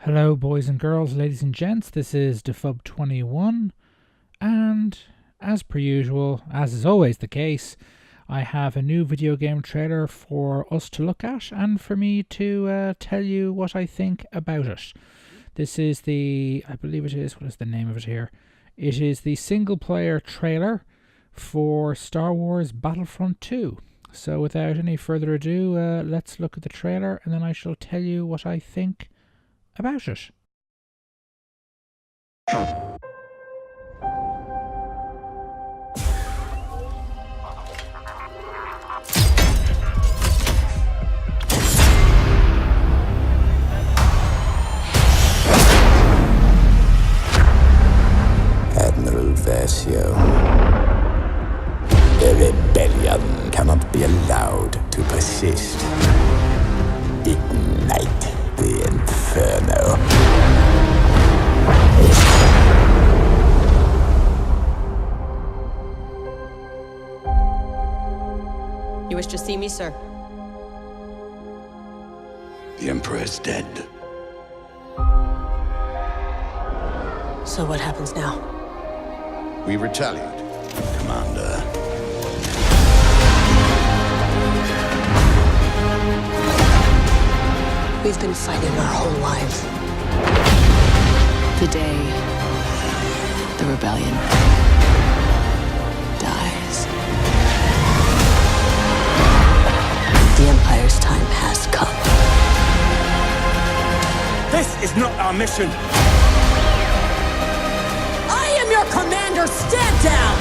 Hello boys and girls, ladies and gents, this is Defub21, and as per usual, as is always the case, I have a new video game trailer for us to look at and for me to tell you what I think about it. This is I believe it is, what is the name of it here? It is the single player trailer for Star Wars Battlefront 2. So without any further ado, let's look at the trailer and then I shall tell you what I think about it. Admiral Versio. The rebellion cannot be allowed to persist. Ignite the inferno. You wish to see me, sir? The Emperor is dead. So what happens now? We retaliate, Commander. We've been fighting our whole lives. The day the rebellion dies. The Empire's time has come. This is not our mission. I am your commander! Stand down!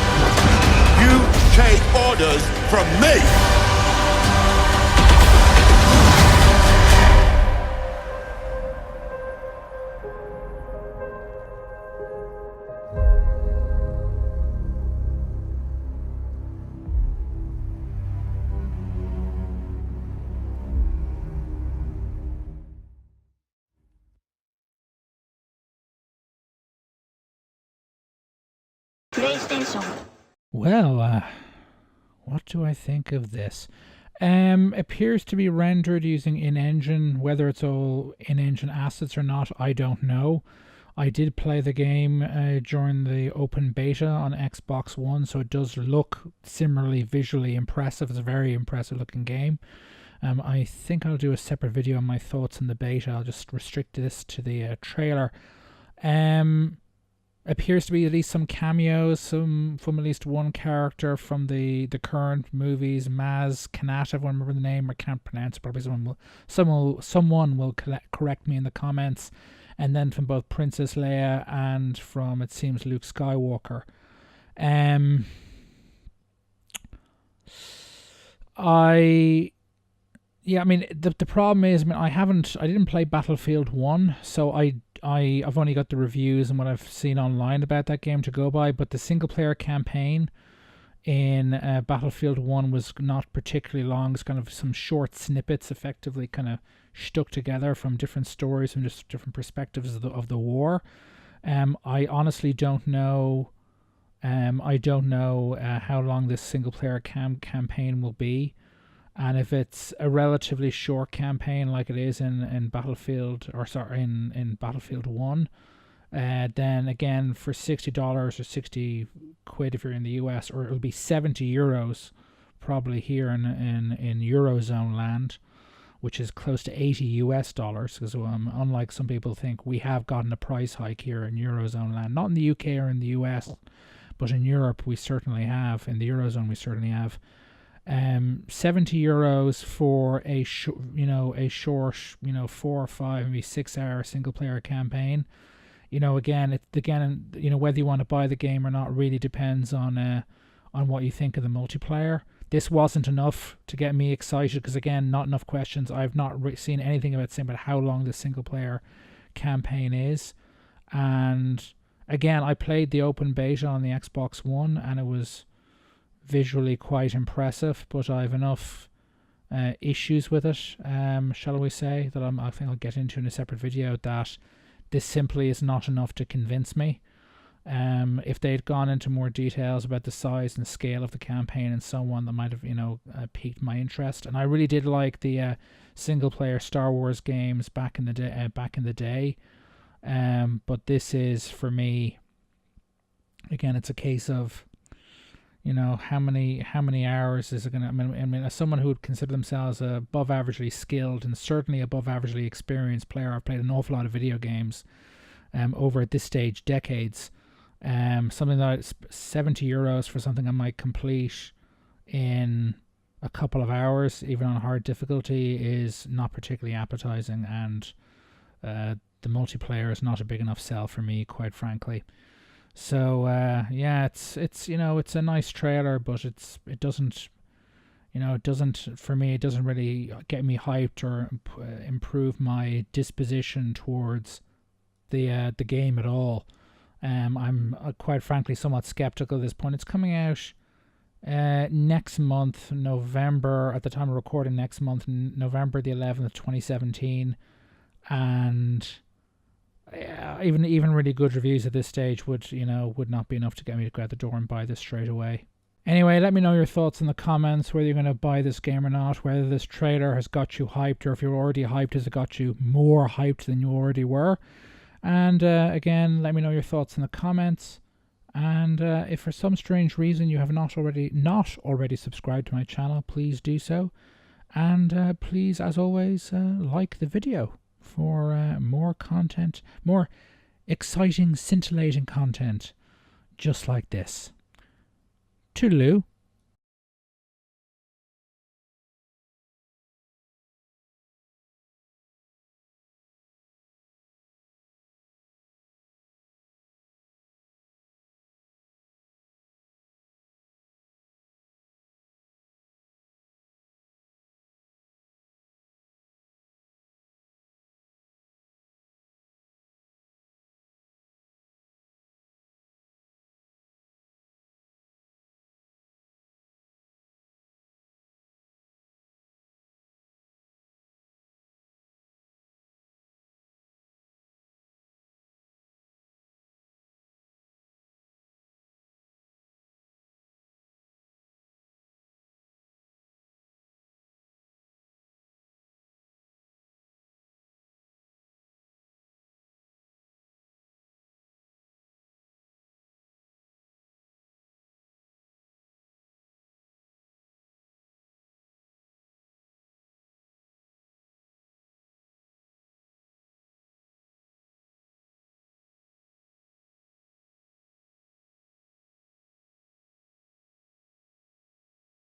You take orders from me. Well, what do I think of this? Appears to be rendered using in-engine. Whether it's all in-engine assets or not, I don't know. I did play the game during the open beta on Xbox One, so it does look similarly visually impressive. It's a very impressive looking game. I think I'll do a separate video on my thoughts on the beta. I'll just restrict this to the trailer. Appears to be at least some cameos, from at least one character from the current movies. Maz Kanata, if I remember the name, I can't pronounce it. Probably someone will correct me in the comments. And then from both Princess Leia and from, it seems, Luke Skywalker. I mean, the problem is, I didn't play Battlefield 1, so I've only got the reviews and what I've seen online about that game to go by, but the single player campaign in Battlefield 1 was not particularly long. It's kind of some short snippets effectively kind of stuck together from different stories and just different perspectives of the war. I honestly don't know. I don't know how long this single player campaign will be. And if it's a relatively short campaign like it is in Battlefield, in Battlefield 1, then again for $60 or 60 quid if you're in the US, or it'll be 70 euros probably here in Eurozone land, which is close to 80 US dollars, because unlike some people think, we have gotten a price hike here in Eurozone land. Not in the UK or in the US, but in Europe we certainly have. In the Eurozone we certainly have. 70 euros for a short 4 or 5 maybe 6 hour single player campaign. Again whether you want to buy the game or not really depends on what you think of the multiplayer. This wasn't enough to get me excited, because again, not enough questions. I've not seen anything about saying about how long the single player campaign is. And again, I played the open beta on the Xbox One and it was visually quite impressive, but I have enough issues with it, shall we say, that I think I'll get into in a separate video, that this simply is not enough to convince me. If they'd gone into more details about the size and scale of the campaign and so on, that might have, piqued my interest. And I really did like the single-player Star Wars games back in the day. But this is, for me, again, it's a case of, how many hours is it gonna? I mean, as someone who would consider themselves above averagely skilled and certainly above averagely experienced player, I've played an awful lot of video games, over at this stage, decades. Something that €70 for something I might complete in a couple of hours, even on hard difficulty, is not particularly appetizing, and the multiplayer is not a big enough sell for me, quite frankly. So it's it's a nice trailer, but it doesn't for me, it doesn't really get me hyped or improve my disposition towards the game at all. I'm quite frankly somewhat skeptical at this point. It's coming out next month, November, at the time of recording, next month, November the 11th, 2017, and even really good reviews at this stage would not be enough to get me to go out the door and buy this straight away. Anyway, let me know your thoughts in the comments, whether you're going to buy this game or not, whether this trailer has got you hyped, or if you're already hyped, has it got you more hyped than you already were. And again, let me know your thoughts in the comments. And if for some strange reason you have not already subscribed to my channel, please do so. And please, as always, like the video for more content, more exciting, scintillating content just like this. Toodaloo.